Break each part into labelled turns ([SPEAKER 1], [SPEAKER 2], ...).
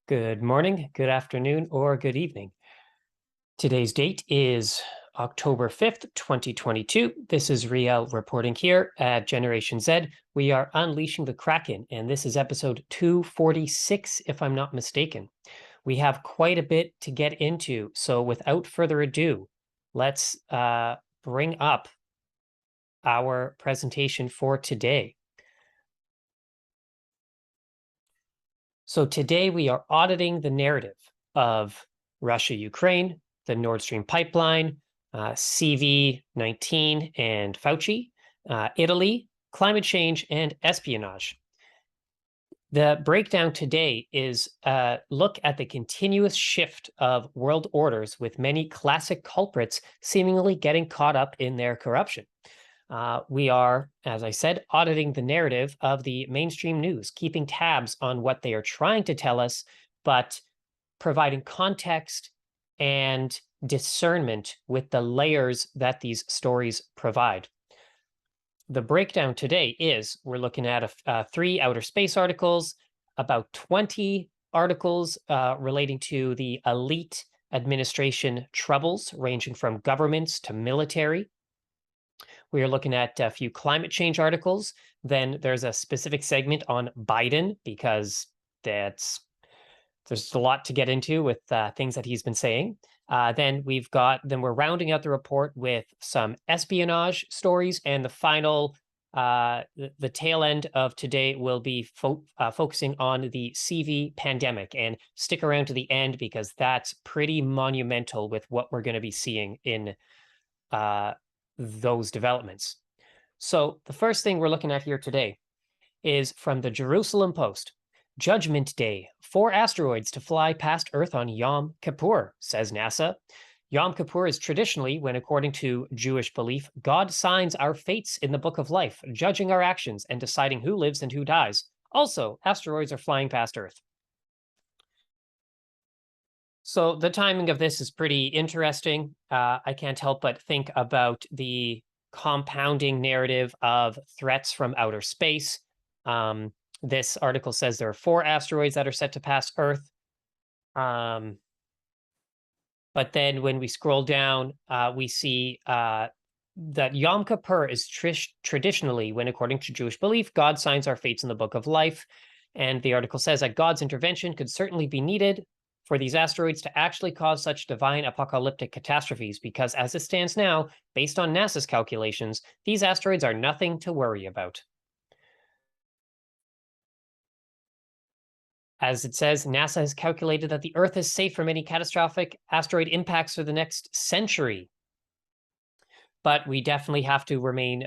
[SPEAKER 1] Good morning, good afternoon, or good evening. Today's date is October 5th, 2022. This is Riel reporting here at Generation Z. We are unleashing the Kraken, and this is episode 246, if I'm not mistaken. We have quite a bit to get into, so without further ado, let's bring up our presentation for today. So today we are auditing the narrative of Russia, Ukraine, the Nord Stream pipeline, Cv.19 and Fauci, Italy, climate change, and espionage. The breakdown today is a look at the continuous shift of world orders, with many classic culprits seemingly getting caught up in their corruption. We are, as I said, auditing the narrative of the mainstream news, keeping tabs on what they are trying to tell us, but providing context and discernment with the layers that these stories provide. The breakdown today is we're looking at 3 outer space articles, about 20 articles relating to the elite administration troubles, ranging from governments to military. We are looking at a few climate change articles. Then there's a specific segment on Biden, because there's a lot to get into with things that he's been saying. Then we're rounding out the report with some espionage stories, and the final, the tail end of today will be focusing on the Cv pandemic. And stick around to the end, because that's pretty monumental with what we're going to be seeing in those developments. So the first thing we're looking at here today is from the Jerusalem Post. Judgment Day, 4 asteroids to fly past Earth on Yom Kippur, says NASA. Yom Kippur is traditionally when, according to Jewish belief, God signs our fates in the book of life, judging our actions and deciding who lives and who dies. Also, asteroids are flying past Earth. So the timing of this is pretty interesting. I can't help but think about the compounding narrative of threats from outer space. This article says there are 4 asteroids that are set to pass Earth. But then when we scroll down, we see that Yom Kippur is traditionally when, according to Jewish belief, God signs our fates in the book of life. And the article says that God's intervention could certainly be needed for these asteroids to actually cause such divine apocalyptic catastrophes, because as it stands now, based on NASA's calculations, these asteroids are nothing to worry about. As it says, NASA has calculated that the Earth is safe from any catastrophic asteroid impacts for the next century. But we definitely have to remain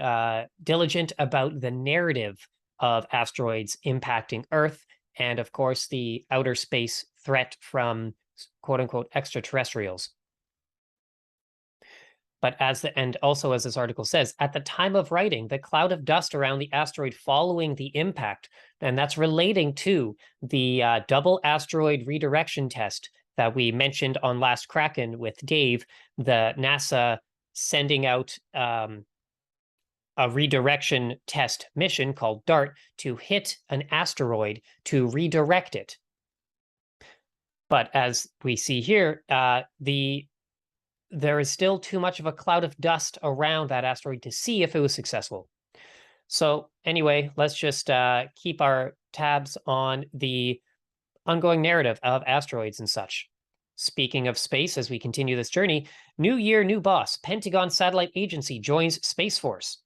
[SPEAKER 1] diligent about the narrative of asteroids impacting Earth, and of course the outer space threat from quote-unquote extraterrestrials. But also as this article says, at the time of writing, the cloud of dust around the asteroid following the impact, and that's relating to the double asteroid redirection test that we mentioned on last Kraken with Dave, the NASA sending out a redirection test mission called DART to hit an asteroid to redirect it. But as we see here, there is still too much of a cloud of dust around that asteroid to see if it was successful. So anyway, let's just keep our tabs on the ongoing narrative of asteroids and such. Speaking of space, as we continue this journey, new year, new boss. Pentagon Satellite Agency joins Space Force.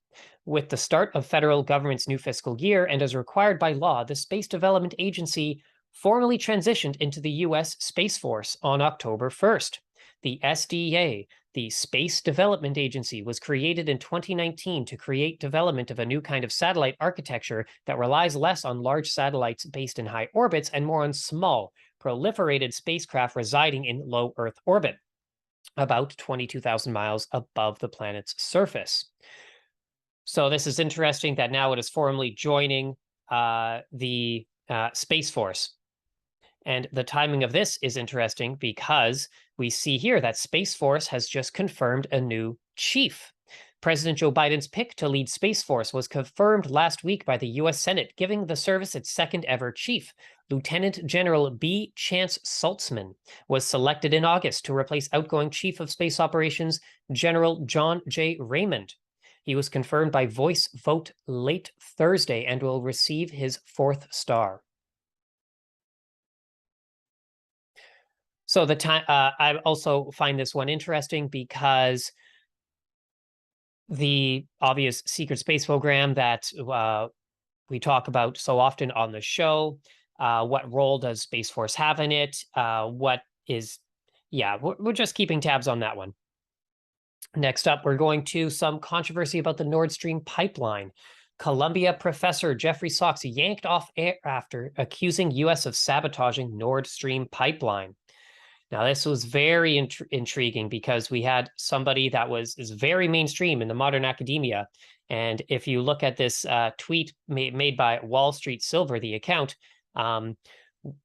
[SPEAKER 1] With the start of federal government's new fiscal year, and as required by law, the Space Development Agency formally transitioned into the U.S. Space Force on October 1st. The SDA, the Space Development Agency, was created in 2019 to create development of a new kind of satellite architecture that relies less on large satellites based in high orbits and more on small, proliferated spacecraft residing in low Earth orbit, about 22,000 miles above the planet's surface. So this is interesting that now it is formally joining the Space Force. And the timing of this is interesting because we see here that Space Force has just confirmed a new chief. President Joe Biden's pick to lead Space Force was confirmed last week by the U.S. Senate, giving the service its second ever chief. Lieutenant General B. Chance Saltzman was selected in August to replace outgoing Chief of Space Operations General John J. Raymond. He was confirmed by voice vote late Thursday and will receive his 4th star. So I also find this one interesting because the obvious secret space program that we talk about so often on the show, what role does Space Force have in it? We're just keeping tabs on that one. Next up, we're going to some controversy about the Nord Stream pipeline. Columbia professor Jeffrey Sachs yanked off air after accusing U.S. of sabotaging Nord Stream pipeline. Now, this was very intriguing because we had somebody that is very mainstream in the modern academia. And if you look at this tweet made by Wall Street Silver, the account, and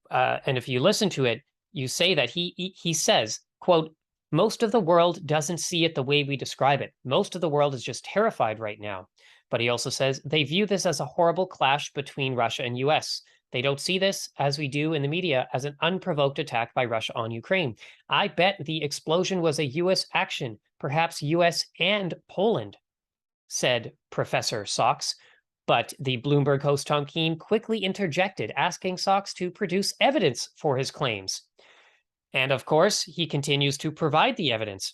[SPEAKER 1] if you listen to it, you say that he says, quote, "Most of the world doesn't see it the way we describe it. Most of the world is just terrified right now." But he also says they view this as a horrible clash between Russia and U.S. They don't see this, as we do in the media, as an unprovoked attack by Russia on Ukraine. I bet the explosion was a U.S. action, perhaps U.S. and Poland, said Professor Sachs. But the Bloomberg host Tom Keene quickly interjected, asking Sachs to produce evidence for his claims. And of course, he continues to provide the evidence,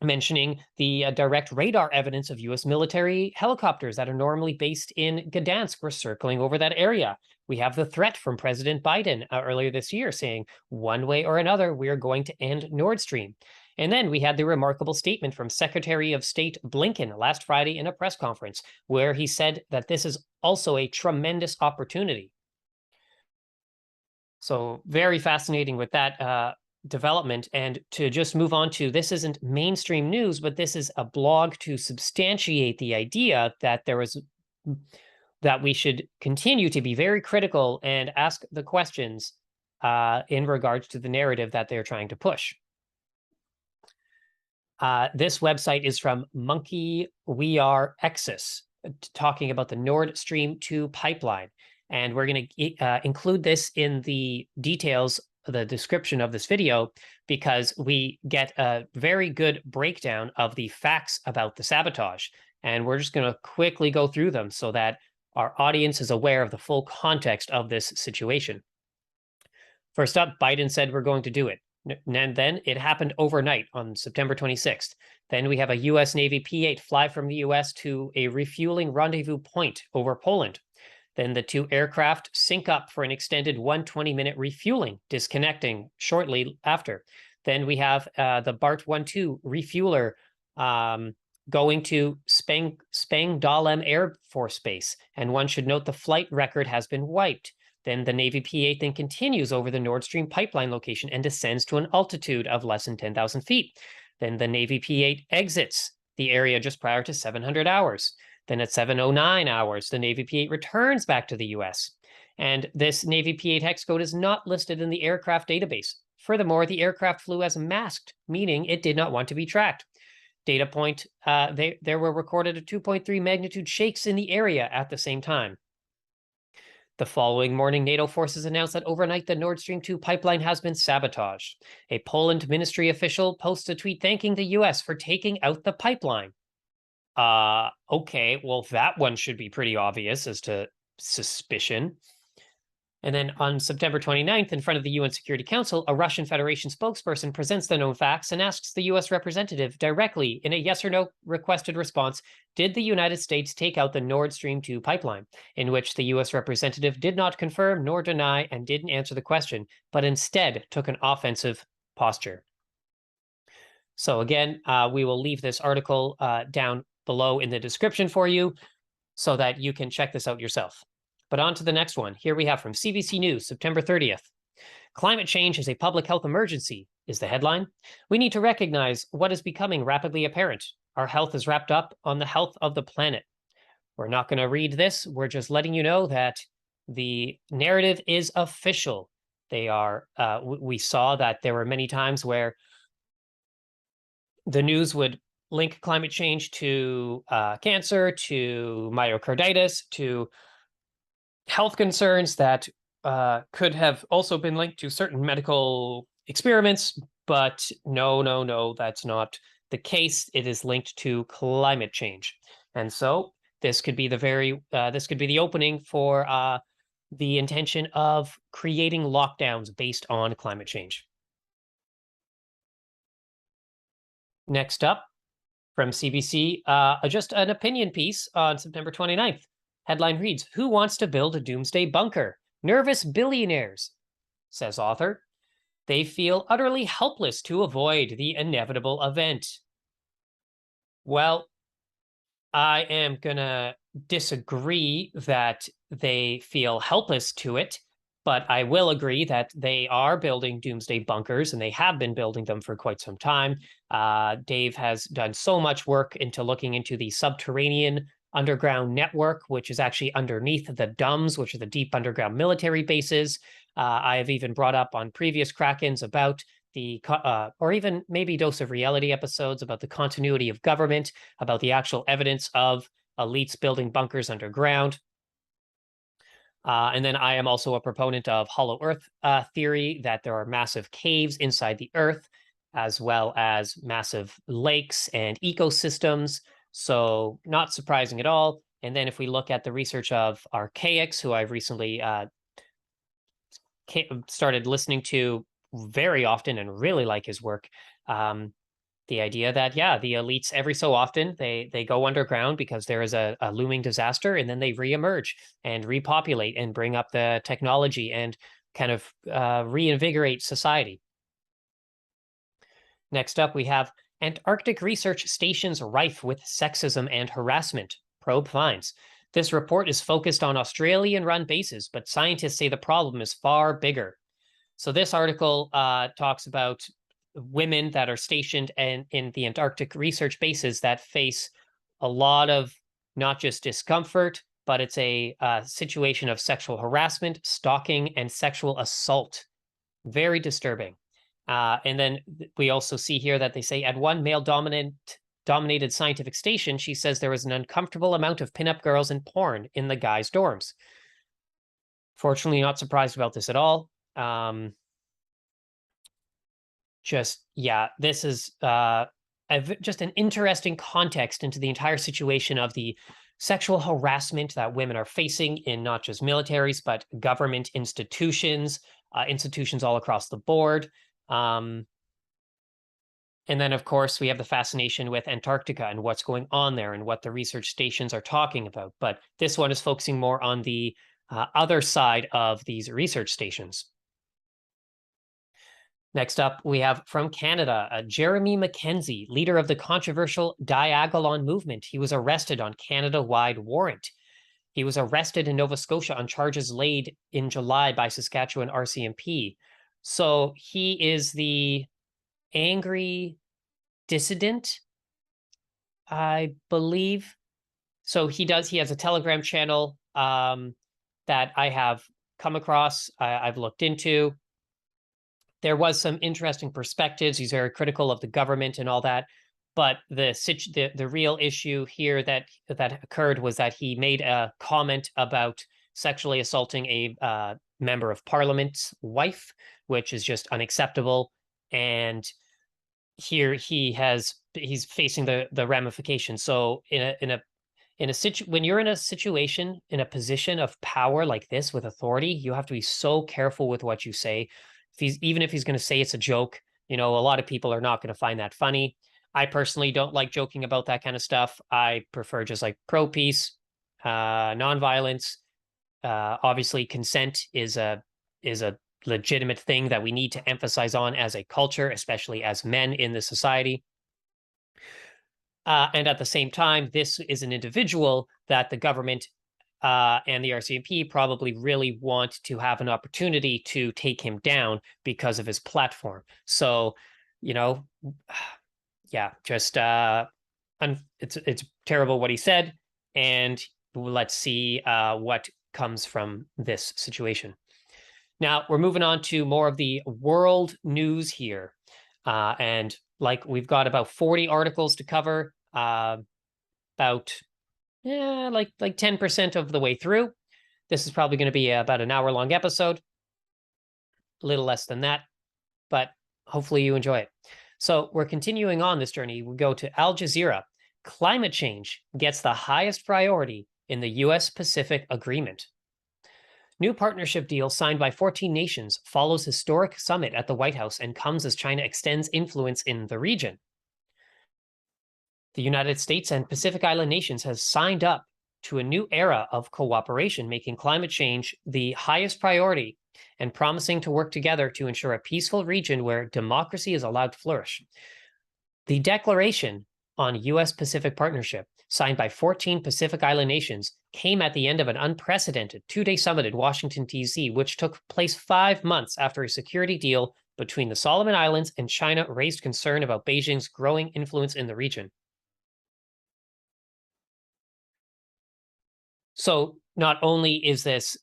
[SPEAKER 1] mentioning the direct radar evidence of U.S. military helicopters that are normally based in Gdansk were circling over that area. We have the threat from President Biden earlier this year saying, one way or another, we are going to end Nord Stream. And then we had the remarkable statement from Secretary of State Blinken last Friday in a press conference, where he said that this is also a tremendous opportunity. So very fascinating with that development. And to just move on to, this isn't mainstream news, but this is a blog to substantiate the idea that that we should continue to be very critical and ask the questions in regards to the narrative that they're trying to push. This website is from Monkey We Are Exis, talking about the Nord Stream 2 pipeline. And we're going to include this in the details, the description of this video, because we get a very good breakdown of the facts about the sabotage. And we're just going to quickly go through them so that our audience is aware of the full context of this situation. First up, Biden said we're going to do it. And then it happened overnight on September 26th. Then we have a U.S. Navy P-8 fly from the U.S. to a refueling rendezvous point over Poland. Then the two aircraft sync up for an extended 120-minute refueling, disconnecting shortly after. Then we have the Bart 1-2 refueler going to Spangdahlem Air Force Base. And one should note the flight record has been wiped. Then the Navy P-8 then continues over the Nord Stream pipeline location and descends to an altitude of less than 10,000 feet. Then the Navy P-8 exits the area just prior to 700 hours. Then at 7:09 hours, the Navy P-8 returns back to the U.S. And this Navy P-8 hex code is not listed in the aircraft database. Furthermore, the aircraft flew as masked, meaning it did not want to be tracked. Data point, there were recorded a 2.3 magnitude shakes in the area at the same time. The following morning, NATO forces announced that overnight the Nord Stream 2 pipeline has been sabotaged. A Poland ministry official posts a tweet thanking the U.S. for taking out the pipeline. Okay, well, that one should be pretty obvious as to suspicion. And then on September 29th, in front of the UN Security Council, a Russian Federation spokesperson presents the known facts and asks the U.S. representative directly in a yes or no requested response, did the United States take out the Nord Stream 2 pipeline? In which the U.S. representative did not confirm nor deny and didn't answer the question, but instead took an offensive posture. So again, we will leave this article down below in the description for you so that you can check this out yourself. But on to the next one. Here we have from CBC News, September 30th. Climate change is a public health emergency, is the headline. We need to recognize what is becoming rapidly apparent. Our health is wrapped up on the health of the planet. We're not going to read this. We're just letting you know that the narrative is official. They are, we saw that there were many times where the news would link climate change to cancer, to myocarditis, to health concerns that could have also been linked to certain medical experiments, but no, that's not the case. It is linked to climate change. And so this could be the opening for the intention of creating lockdowns based on climate change. Next up, from CBC, just an opinion piece on September 29th. Headline reads, "Who wants to build a doomsday bunker? Nervous billionaires," says author. They feel utterly helpless to avoid the inevitable event. Well, I am gonna disagree that they feel helpless to it, but I will agree that they are building doomsday bunkers, and they have been building them for quite some time. Dave has done so much work into looking into the subterranean underground network, which is actually underneath the DUMBs, which are the deep underground military bases. I have even brought up on previous Krakens about the, or even maybe Dose of Reality episodes about the continuity of government, about the actual evidence of elites building bunkers underground. And then I am also a proponent of hollow earth theory, that there are massive caves inside the earth, as well as massive lakes and ecosystems. So not surprising at all. And then if we look at the research of Archaics, who I've recently started listening to very often and really like his work, the idea that, yeah, the elites every so often, they go underground because there is a looming disaster, and then they reemerge and repopulate and bring up the technology and kind of reinvigorate society. Next up, we have Antarctic research stations rife with sexism and harassment. Probe finds. This report is focused on Australian-run bases, but scientists say the problem is far bigger. So this article talks about women that are stationed in the Antarctic research bases that face a lot of not just discomfort, but it's a situation of sexual harassment, stalking, and sexual assault. Very disturbing. And then we also see here that they say at one male-dominated scientific station, she says there was an uncomfortable amount of pinup girls and porn in the guys' dorms. Fortunately, not surprised about this at all. This is just an interesting context into the entire situation of the sexual harassment that women are facing in not just militaries, but government institutions, institutions all across the board. And then, of course, we have the fascination with Antarctica and what's going on there and what the research stations are talking about. But this one is focusing more on the other side of these research stations. Next up, we have from Canada, Jeremy Mackenzie, leader of the controversial Diagolon movement. He was arrested on Canada-wide warrant. He was arrested in Nova Scotia on charges laid in July by Saskatchewan RCMP. So he is the angry dissident, I believe. So he has a Telegram channel that I have come across, I've looked into. There was some interesting perspectives. He's very critical of the government and all that. But the real issue here that occurred was that he made a comment about sexually assaulting a member of parliament's wife, which is just unacceptable. And here he's facing the ramifications. So when you're in a situation, in a position of power like this with authority, you have to be so careful with what you say. Even if he's going to say it's a joke, a lot of people are not going to find that funny. I personally don't like joking about that kind of stuff. I prefer just like pro-peace, nonviolence. Obviously, consent is a legitimate thing that we need to emphasize on as a culture, especially as men in the society. And at the same time, this is an individual that the government and the RCMP probably really want to have an opportunity to take him down because of his platform. So, just it's terrible what he said, and let's see what comes from this situation. Now we're moving on to more of the world news here. And like we've got about 40 articles to cover, about like 10% of the way through. This is probably going to be about an hour-long episode, a little less than that, but hopefully you enjoy it. So we're continuing on this journey. We go to Al Jazeera. Climate change gets the highest priority in the US-Pacific Agreement. New partnership deal signed by 14 nations follows historic summit at the White House and comes as China extends influence in the region. The United States and Pacific Island nations has signed up to a new era of cooperation, making climate change the highest priority and promising to work together to ensure a peaceful region where democracy is allowed to flourish. The declaration on U.S.-Pacific partnership, signed by 14 Pacific Island nations, came at the end of an unprecedented two-day summit in Washington, D.C., which took place 5 months after a security deal between the Solomon Islands and China raised concern about Beijing's growing influence in the region. So not only is this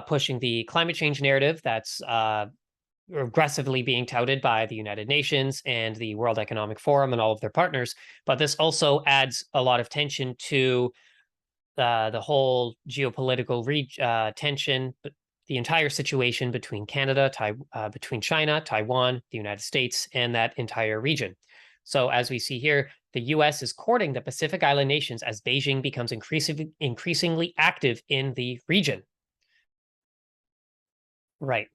[SPEAKER 1] pushing the climate change narrative that's aggressively being touted by the United Nations and the World Economic Forum and all of their partners, but this also adds a lot of tension to the whole geopolitical tension, the entire situation between Canada, between China, Taiwan, the United States, and that entire region. So as we see here, the U.S. is courting the Pacific Island nations as Beijing becomes increasingly active in the region. Right.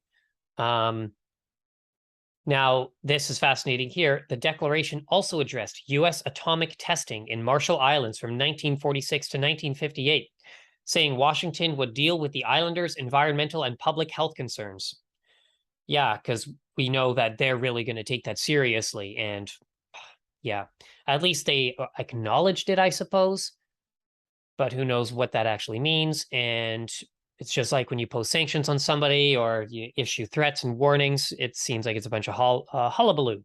[SPEAKER 1] Now, this is fascinating here. The declaration also addressed U.S. atomic testing in Marshall Islands from 1946 to 1958, saying Washington would deal with the islanders' environmental and public health concerns. Yeah, because we know that they're really going to take that seriously. And yeah, at least they acknowledged it, I suppose. But who knows what that actually means. And it's just like when you post sanctions on somebody or you issue threats and warnings, it seems like it's a bunch of hullabaloo.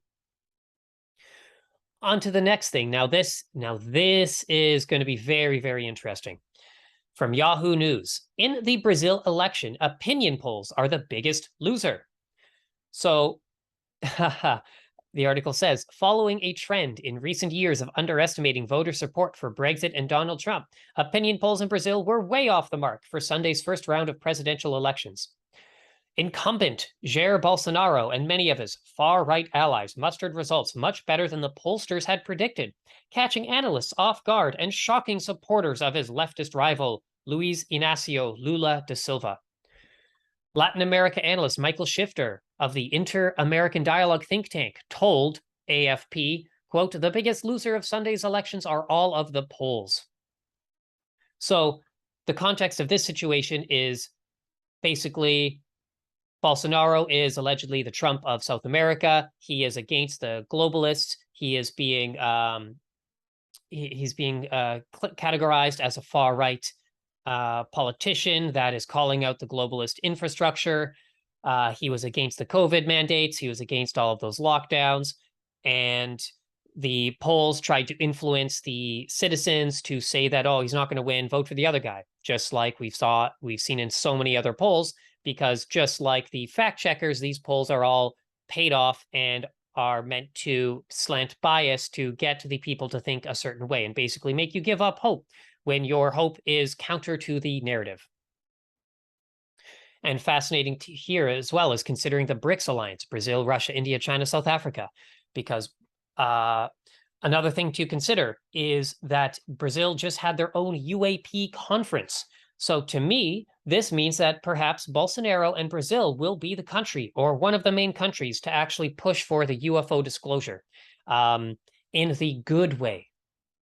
[SPEAKER 1] On to the next thing. Now this is going to be very, very interesting. From Yahoo News, in the Brazil election, opinion polls are the biggest loser. So the article says, following a trend in recent years of underestimating voter support for Brexit and Donald Trump, opinion polls in Brazil were way off the mark for Sunday's first round of presidential elections. Incumbent Jair Bolsonaro and many of his far-right allies mustered results much better than the pollsters had predicted, catching analysts off guard and shocking supporters of his leftist rival, Luiz Inácio Lula da Silva. Latin America analyst Michael Shifter of the Inter-American Dialogue think tank told AFP, quote, the biggest loser of Sunday's elections are all of the polls. So the context of this situation is basically Bolsonaro is allegedly the Trump of South America. He is against the globalists. He is being categorized as a far-right politician that is calling out the globalist infrastructure. He was against the COVID mandates. He was against all of those lockdowns. And the polls tried to influence the citizens to say that, oh, he's not going to win, vote for the other guy, just like we've seen in so many other polls, because just like the fact checkers, these polls are all paid off and are meant to slant bias to get the people to think a certain way and basically make you give up hope when your hope is counter to the narrative. And fascinating to hear as well is considering the BRICS alliance, Brazil, Russia, India, China, South Africa, because another thing to consider is that Brazil just had their own UAP conference. So to me, this means that perhaps Bolsonaro and Brazil will be the country or one of the main countries to actually push for the UFO disclosure in the good way.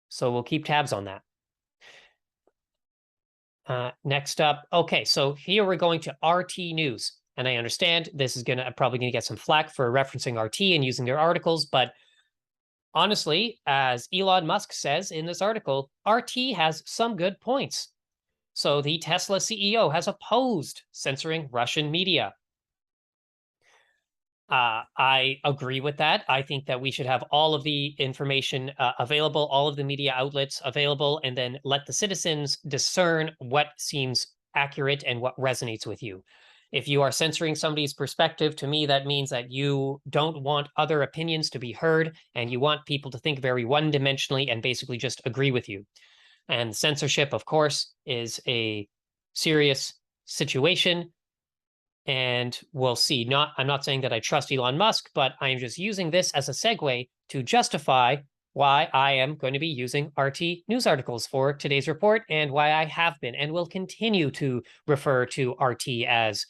[SPEAKER 1] So we'll keep tabs on that. Next up, okay, so here we're going to RT News. And I understand this is probably gonna get some flack for referencing RT and using their articles, but honestly, as Elon Musk says in this article, RT has some good points. So the Tesla CEO has opposed censoring Russian media. I agree with that. I think that we should have all of the information available, all of the media outlets available, and then let the citizens discern what seems accurate and what resonates with you. If you are censoring somebody's perspective, to me, that means that you don't want other opinions to be heard, and you want people to think very one-dimensionally and basically just agree with you. And censorship, of course, is a serious situation. And we'll see. I'm not saying that I trust Elon Musk, but I am just using this as a segue to justify why I am going to be using RT news articles for today's report, and why I have been and will continue to refer to RT as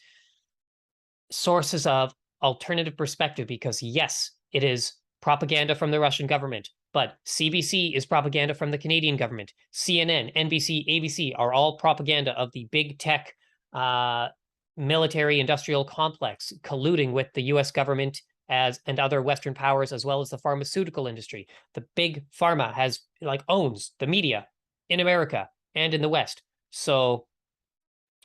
[SPEAKER 1] sources of alternative perspective, because yes, it is propaganda from the Russian government, but CBC is propaganda from the Canadian government. CNN, NBC, ABC are all propaganda of the big tech military industrial complex colluding with the US government and other Western powers, as well as the pharmaceutical industry. The big pharma owns the media in America and in the West. So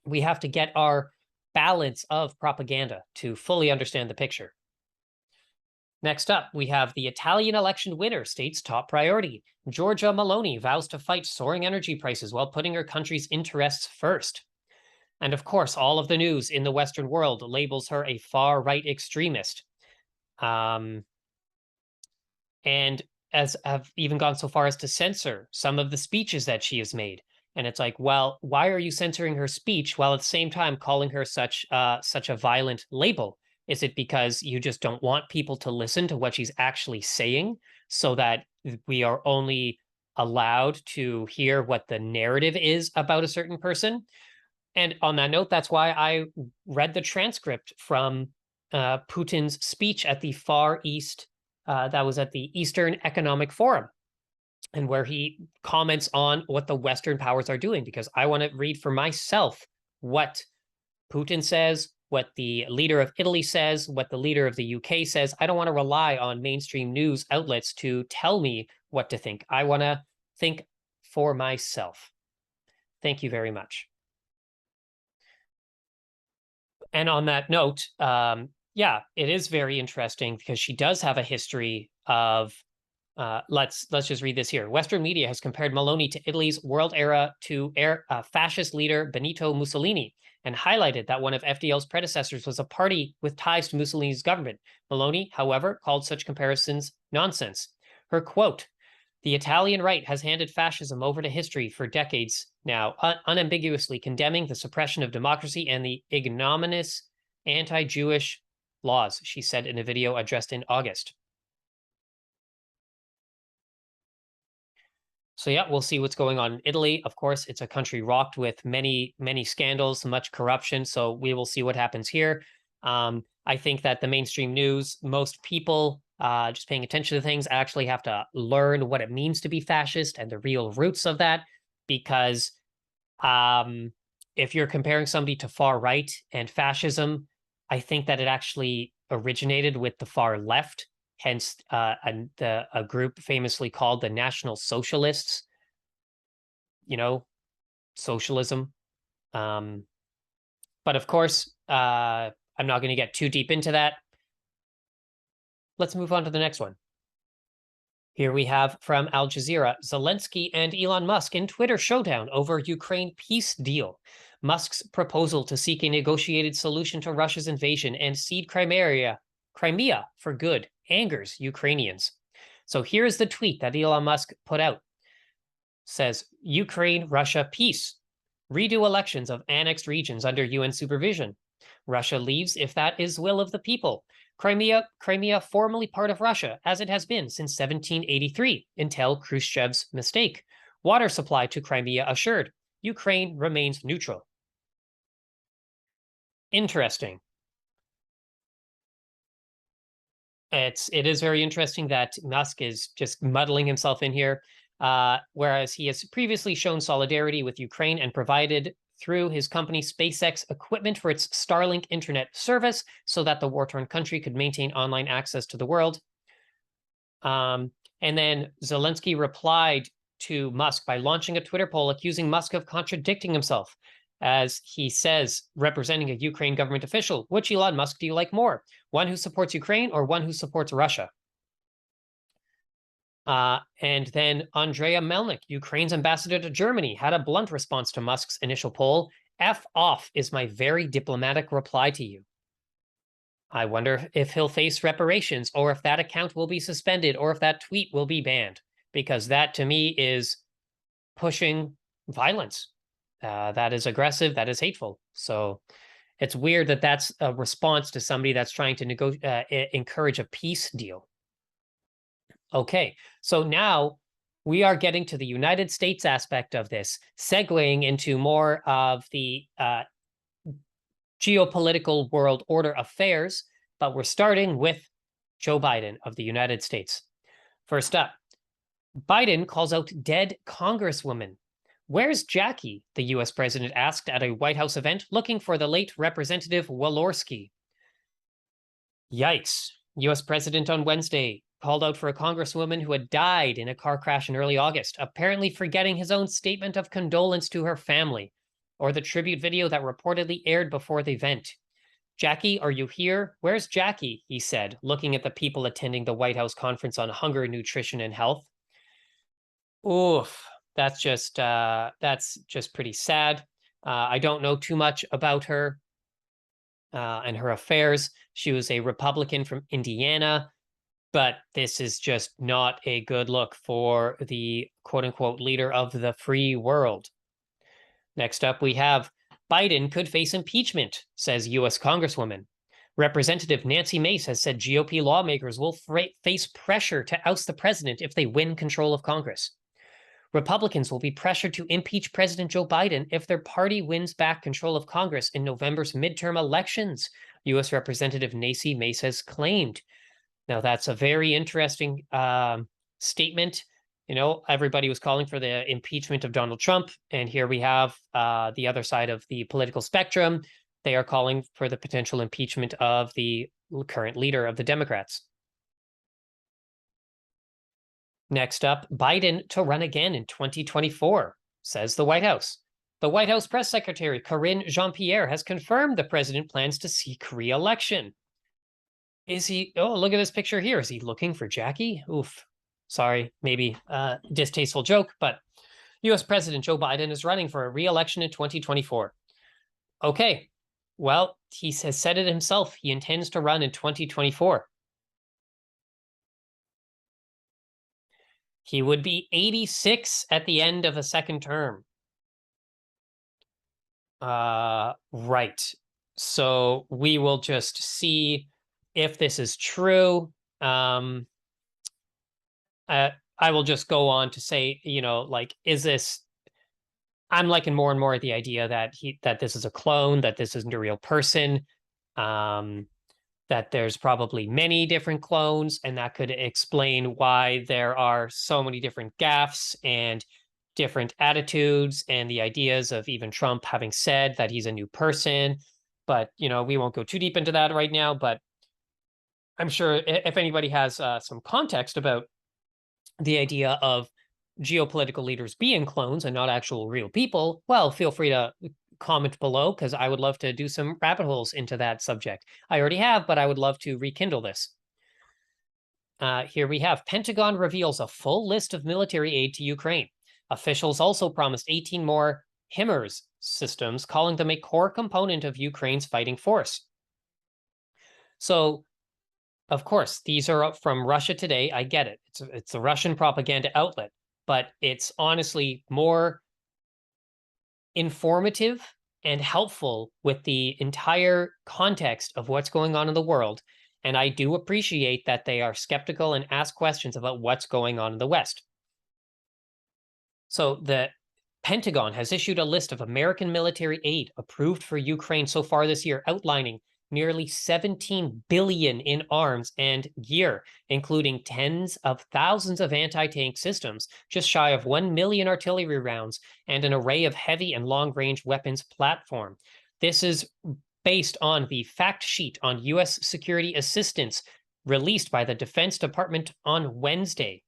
[SPEAKER 1] we have to get our balance of propaganda to fully understand the picture. Next up, we have the Italian election winner states top priority. Giorgia Meloni vows to fight soaring energy prices while putting her country's interests first. And of course, all of the news in the Western world labels her a far-right extremist. And have even gone so far as to censor some of the speeches that she has made. And it's like, well, why are you censoring her speech while at the same time calling her such a violent label? Is it because you just don't want people to listen to what she's actually saying, so that we are only allowed to hear what the narrative is about a certain person? And on that note, that's why I read the transcript from Putin's speech at the Far East, that was at the Eastern Economic Forum, and where he comments on what the Western powers are doing, because I want to read for myself what Putin says, what the leader of Italy says, what the leader of the UK says. I don't want to rely on mainstream news outlets to tell me what to think. I want to think for myself. Thank you very much. And on that note, yeah, it is very interesting because she does have a history of, let's just read this here. Western media has compared Meloni to Italy's world era to fascist leader Benito Mussolini, and highlighted that one of FDL's predecessors was a party with ties to Mussolini's government. Meloni, however, called such comparisons nonsense. Her quote, "The Italian right has handed fascism over to history for decades now, unambiguously condemning the suppression of democracy and the ignominious anti-Jewish laws," she said in a video addressed in August. So yeah, we'll see what's going on in Italy. Of course, it's a country rocked with many, many scandals, much corruption. So we will see what happens here. I think that the mainstream news, most people just paying attention to things, actually have to learn what it means to be fascist and the real roots of that. Because if you're comparing somebody to far right and fascism, I think that it actually originated with the far left. Hence, a group famously called the National Socialists, socialism. But of course, I'm not going to get too deep into that. Let's move on to the next one. Here we have from Al Jazeera, Zelensky and Elon Musk in Twitter showdown over Ukraine peace deal. Musk's proposal to seek a negotiated solution to Russia's invasion and cede Crimea for good angers Ukrainians. So here's the tweet that Elon Musk put out. Says, Ukraine-Russia peace. Redo elections of annexed regions under UN supervision. Russia leaves if that is will of the people. Crimea formerly part of Russia, as it has been since 1783, until Khrushchev's mistake. Water supply to Crimea assured. Ukraine remains neutral. Interesting. It is very interesting that Musk is just muddling himself in here, whereas he has previously shown solidarity with Ukraine and provided through his company SpaceX equipment for its Starlink internet service so that the war-torn country could maintain online access to the world. And then Zelensky replied to Musk by launching a Twitter poll accusing Musk of contradicting himself. As he says, representing a Ukraine government official, which Elon Musk do you like more? One who supports Ukraine or one who supports Russia? And then Andrea Melnik, Ukraine's ambassador to Germany, had a blunt response to Musk's initial poll F off is my very diplomatic reply to you. I wonder if he'll face reparations, or if that account will be suspended, or if that tweet will be banned, because that to me is pushing violence. That is aggressive, that is hateful. So it's weird that that's a response to somebody that's trying to encourage a peace deal. Okay, so now we are getting to the United States aspect of this, segueing into more of the geopolitical world order affairs, but we're starting with Joe Biden of the United States. First up, Biden calls out dead Congresswoman. Where's Jackie? The US president asked at a White House event looking for the late Representative Walorski. Yikes. US president on Wednesday called out for a congresswoman who had died in a car crash in early August, apparently forgetting his own statement of condolence to her family, or the tribute video that reportedly aired before the event. Jackie, are you here? Where's Jackie? He said, looking at the people attending the White House Conference on Hunger, Nutrition, and Health. Oof, that's just pretty sad. I don't know too much about her and her affairs. She was a Republican from Indiana, but this is just not a good look for the quote-unquote leader of the free world. Next up, we have Biden could face impeachment, says U.S. Congresswoman. Representative Nancy Mace has said GOP lawmakers will face pressure to oust the president if they win control of Congress. Republicans will be pressured to impeach President Joe Biden if their party wins back control of Congress in November's midterm elections, U.S. Representative Nancy Mace has claimed. Now, that's a very interesting statement. You know, everybody was calling for the impeachment of Donald Trump, and here we have the other side of the political spectrum. They are calling for the potential impeachment of the current leader of the Democrats. Next up, Biden to run again in 2024, says the White House. The White House press secretary, Karine Jean-Pierre, has confirmed the president plans to seek re-election. Is he? Oh, look at this picture here. Is he looking for Jackie? Oof. Sorry, maybe a distasteful joke, but U.S. President Joe Biden is running for a re-election in 2024. Okay, well, he has said it himself. He intends to run in 2024. He would be 86 at the end of a second term. Right. So we will just see if this is true. I will just go on to say, you know, like, is this? I'm liking more and more the idea that this is a clone, that this isn't a real person, that there's probably many different clones, and that could explain why there are so many different gaffes and different attitudes, and the ideas of even Trump having said that he's a new person. But, you know, we won't go too deep into that right now, but I'm sure if anybody has some context about the idea of geopolitical leaders being clones and not actual real people, well, feel free to comment below, because I would love to do some rabbit holes into that subject. I already have, but I would love to rekindle this. Here we have Pentagon reveals a full list of military aid to Ukraine. Officials also promised 18 more HIMARS systems, calling them a core component of Ukraine's fighting force. So, of course, these are from Russia Today. I get it. It's a Russian propaganda outlet, but it's honestly more informative and helpful with the entire context of what's going on in the world. And I do appreciate that they are skeptical and ask questions about what's going on in the West. So the Pentagon has issued a list of American military aid approved for Ukraine so far this year, outlining nearly $17 billion in arms and gear, including tens of thousands of anti-tank systems, just shy of 1 million artillery rounds, and an array of heavy and long-range weapons platform. This is based on the fact sheet on U.S. security assistance released by the Defense Department on Wednesday.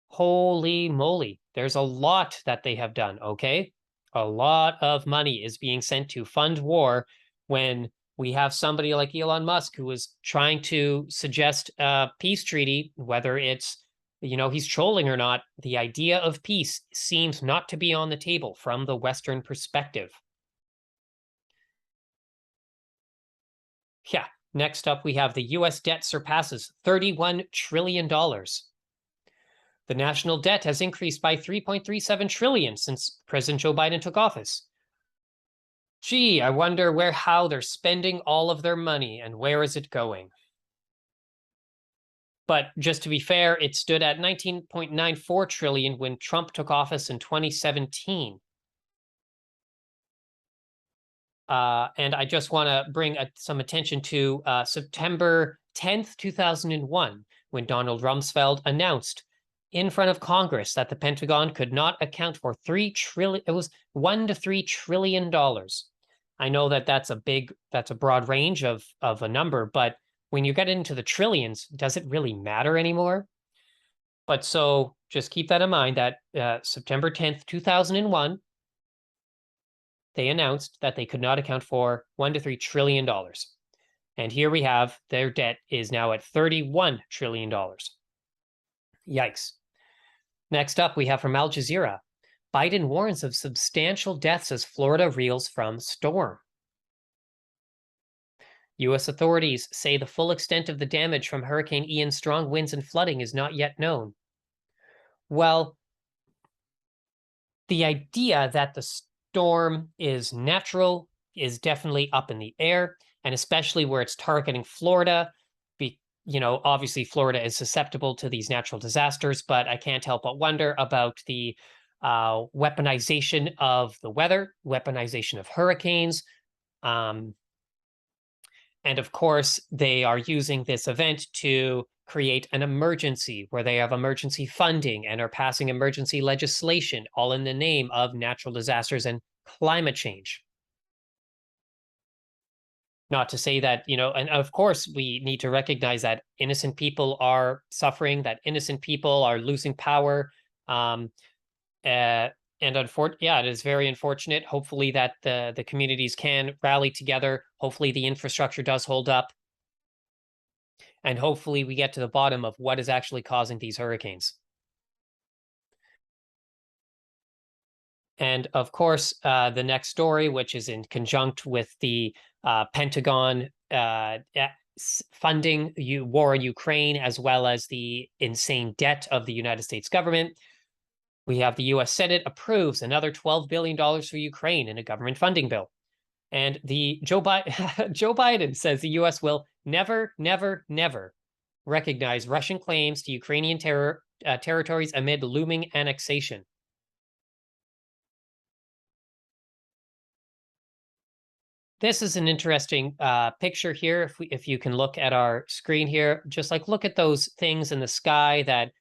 [SPEAKER 1] Holy moly, there's a lot that they have done, okay? A lot of money is being sent to fund war when we have somebody like Elon Musk who is trying to suggest a peace treaty, whether it's, you know, he's trolling or not. The idea of peace seems not to be on the table from the Western perspective. Yeah. Next up, we have the U.S. debt surpasses $31 trillion. The national debt has increased by $3.37 trillion since President Joe Biden took office. Gee, I wonder how they're spending all of their money and where is it going? But just to be fair, it stood at $19.94 trillion when Trump took office in 2017. And I just want to bring some attention to September 10th, 2001, when Donald Rumsfeld announced in front of Congress that the Pentagon could not account for $3 trillion. It was $1 to $3 trillion. I know that that's a broad range of a number, but when you get into the trillions, does it really matter anymore? But so just keep that in mind that September 10th, 2001, they announced that they could not account for $1 to $3 trillion. And here we have their debt is now at $31 trillion. Yikes. Next up, we have from Al Jazeera. Biden warns of substantial deaths as Florida reels from storm. U.S. authorities say the full extent of the damage from Hurricane Ian's strong winds and flooding is not yet known. Well, the idea that the storm is natural is definitely up in the air, and especially where it's targeting Florida. Obviously Florida is susceptible to these natural disasters, but I can't help but wonder about the weaponization of the weather, weaponization of hurricanes. And of course, they are using this event to create an emergency where they have emergency funding and are passing emergency legislation, all in the name of natural disasters and climate change. Not to say that, and of course, we need to recognize that innocent people are suffering, that innocent people are losing power. And it is very unfortunate. Hopefully that the communities can rally together. Hopefully the infrastructure does hold up. And hopefully we get to the bottom of what is actually causing these hurricanes. And of course, the next story, which is in conjunct with the Pentagon funding war in Ukraine, as well as the insane debt of the United States government. We have the U.S. Senate approves another $12 billion for Ukraine in a government funding bill. And Joe Biden says the U.S. will never, never, never recognize Russian claims to Ukrainian territories amid looming annexation. This is an interesting picture here. If you can look at our screen here, just look at those things in the sky that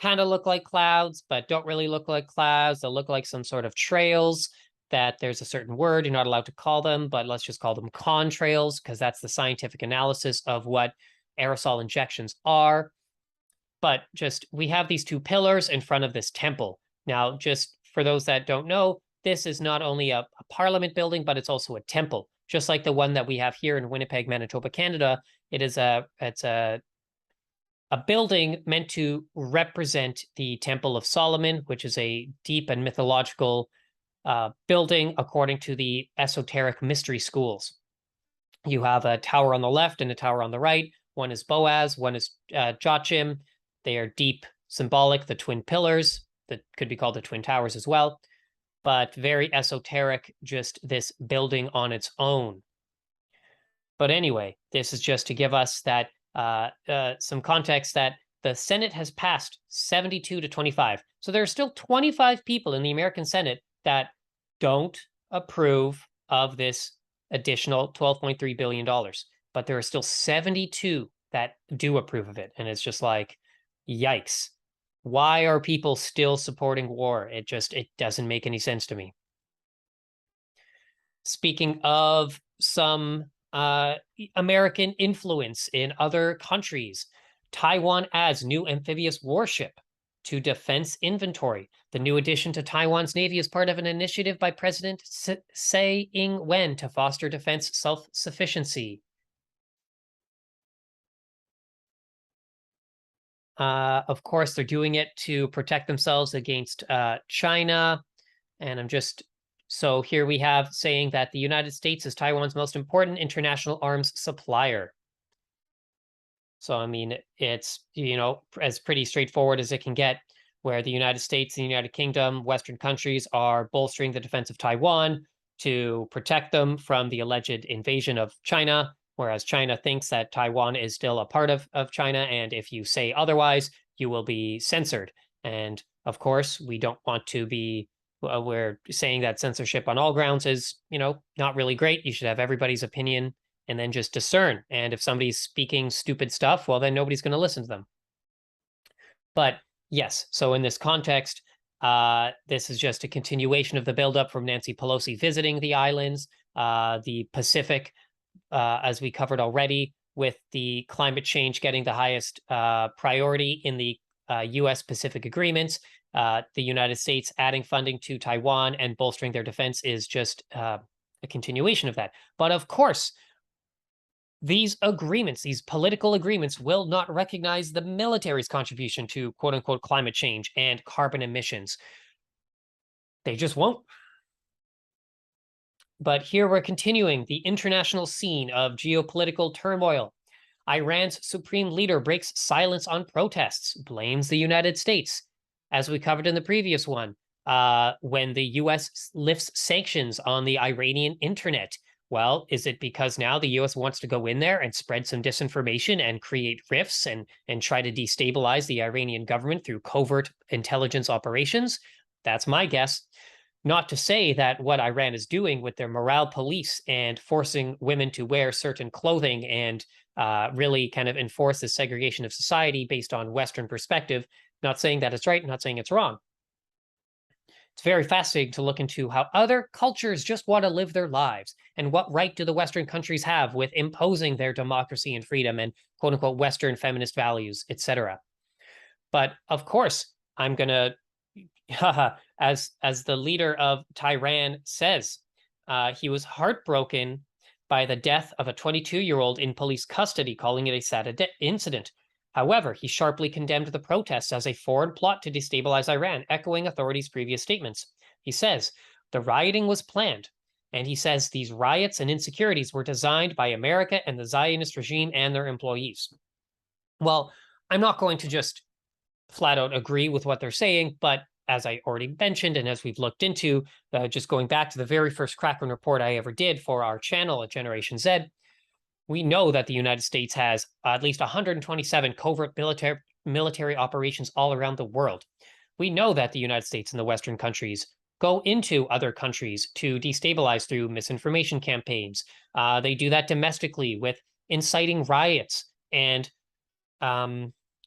[SPEAKER 1] kind of look like clouds, but don't really look like clouds. They'll look like some sort of trails that there's a certain word you're not allowed to call them, but let's just call them contrails because that's the scientific analysis of what aerosol injections are. But we have these two pillars in front of this temple. Now, just for those that don't know, this is not only a parliament building, but it's also a temple. Just like the one that we have here in Winnipeg, Manitoba, Canada, it's a building meant to represent the Temple of Solomon, which is a deep and mythological building according to the esoteric mystery schools. You have a tower on the left and a tower on the right. One is Boaz, one is Joachim. They are deep, symbolic, the twin pillars that could be called the twin towers as well. But very esoteric, just this building on its own. But anyway, this is just to give us that some context that the Senate has passed 72 to 25. So there are still 25 people in the American Senate that don't approve of this additional $12.3 billion. But there are still 72 that do approve of it. And it's just like, yikes. Why are people still supporting war? It doesn't make any sense to me. Speaking of some American influence in other countries, Taiwan adds new amphibious warship to defense inventory. The new addition to Taiwan's Navy is part of an initiative by President Tsai Ing-wen to foster defense self-sufficiency. Of course, they're doing it to protect themselves against China. And I'm just So here we have saying that the United States is Taiwan's most important international arms supplier. So, I mean, it's, as pretty straightforward as it can get, where the United States, the United Kingdom, Western countries are bolstering the defense of Taiwan to protect them from the alleged invasion of China, whereas China thinks that Taiwan is still a part of China, and if you say otherwise, you will be censored. And of course, we don't want to be, we're saying that censorship on all grounds is, not really great. You should have everybody's opinion and then just discern. And if somebody's speaking stupid stuff, well, then nobody's going to listen to them. But yes, so in this context, this is just a continuation of the buildup from Nancy Pelosi visiting the islands, the Pacific, as we covered already, with the climate change getting the highest priority in the U.S. Pacific agreements. The United States adding funding to Taiwan and bolstering their defense is just a continuation of that. But of course, these agreements, these political agreements, will not recognize the military's contribution to quote unquote climate change and carbon emissions. They just won't. But here we're continuing the international scene of geopolitical turmoil. Iran's supreme leader breaks silence on protests, blames the United States. As we covered in the previous one, when the US lifts sanctions on the Iranian internet, well, is it because now the US wants to go in there and spread some disinformation and create rifts and try to destabilize the Iranian government through covert intelligence operations? That's my guess. Not to say that what Iran is doing with their morale police and forcing women to wear certain clothing and really kind of enforce the segregation of society based on Western perspective, not saying that it's right, not saying it's wrong. It's very fascinating to look into how other cultures just want to live their lives, and what right do the Western countries have with imposing their democracy and freedom and quote unquote Western feminist values, etc. But of course, I'm gonna, as the leader of Tehran says, he was heartbroken by the death of a 22-year-old in police custody, calling it a sad incident. However, he sharply condemned the protests as a foreign plot to destabilize Iran, echoing authorities' previous statements. He says, the rioting was planned, and he says these riots and insecurities were designed by America and the Zionist regime and their employees. Well, I'm not going to just flat out agree with what they're saying, but as I already mentioned, and as we've looked into, just going back to the very first Kraken report I ever did for our channel at Generation Z, we know that the United States has at least 127 covert military operations all around the world. We know that the United States and the Western countries go into other countries to destabilize through misinformation campaigns. They do that domestically with inciting riots. And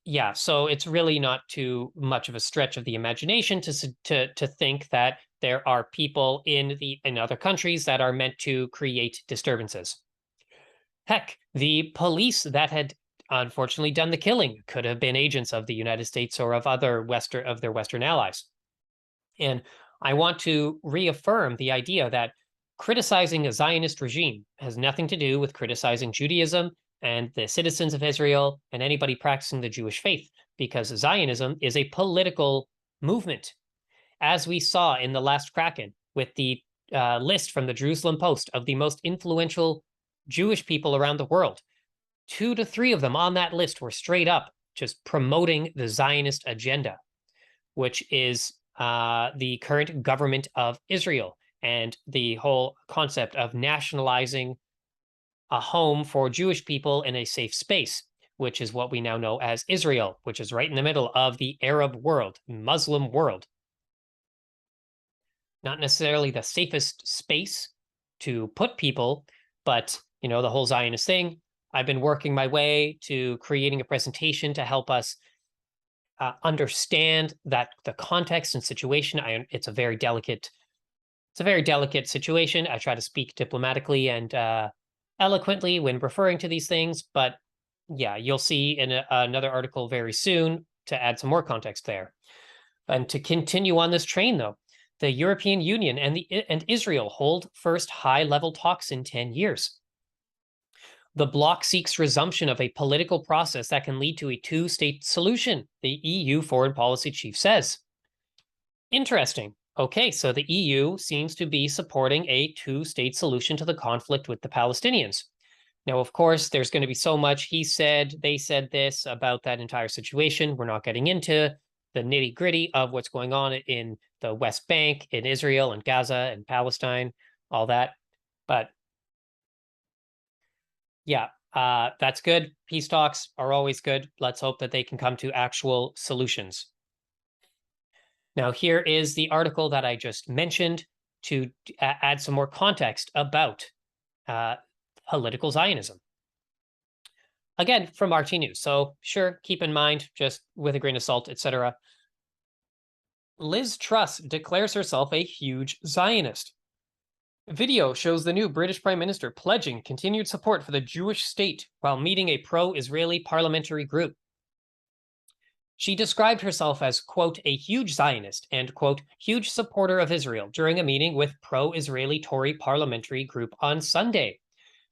[SPEAKER 1] yeah, so it's really not too much of a stretch of the imagination to think that there are people in other countries that are meant to create disturbances. Heck, the police that had unfortunately done the killing could have been agents of the United States or of their Western allies. And I want to reaffirm the idea that criticizing a Zionist regime has nothing to do with criticizing Judaism and the citizens of Israel and anybody practicing the Jewish faith, because Zionism is a political movement. As we saw in the last Kraken with the list from the Jerusalem Post of the most influential Jewish people around the world, 2 to 3 of them on that list were straight up just promoting the Zionist agenda, which is the current government of Israel and the whole concept of nationalizing a home for Jewish people in a safe space, which is what we now know as Israel, which is right in the middle of the Arab world, Muslim world. Not necessarily the safest space to put people, but the whole Zionist thing. I've been working my way to creating a presentation to help us understand that the context and situation. It's a very delicate situation. I try to speak diplomatically and eloquently when referring to these things, but yeah, you'll see in another article very soon to add some more context there. And to continue on this train, though, the European Union and Israel hold first high-level talks in 10 years. The bloc seeks resumption of a political process that can lead to a two-state solution, the EU foreign policy chief says. Interesting. Okay, so the EU seems to be supporting a two-state solution to the conflict with the Palestinians. Now, of course, there's going to be so much he said, they said this about that entire situation. We're not getting into the nitty-gritty of what's going on in the West Bank, in Israel and Gaza and Palestine, all that. But yeah, that's good. Peace talks are always good. Let's hope that they can come to actual solutions. Now, here is the article that I just mentioned to add some more context about political Zionism. Again, from RT News. So sure, keep in mind, just with a grain of salt, etc. Liz Truss declares herself a huge Zionist. Video shows the new British Prime Minister pledging continued support for the Jewish state while meeting a pro-Israeli parliamentary group. She described herself as, quote, a huge Zionist and, quote, huge supporter of Israel during a meeting with pro-Israeli Tory parliamentary group on Sunday.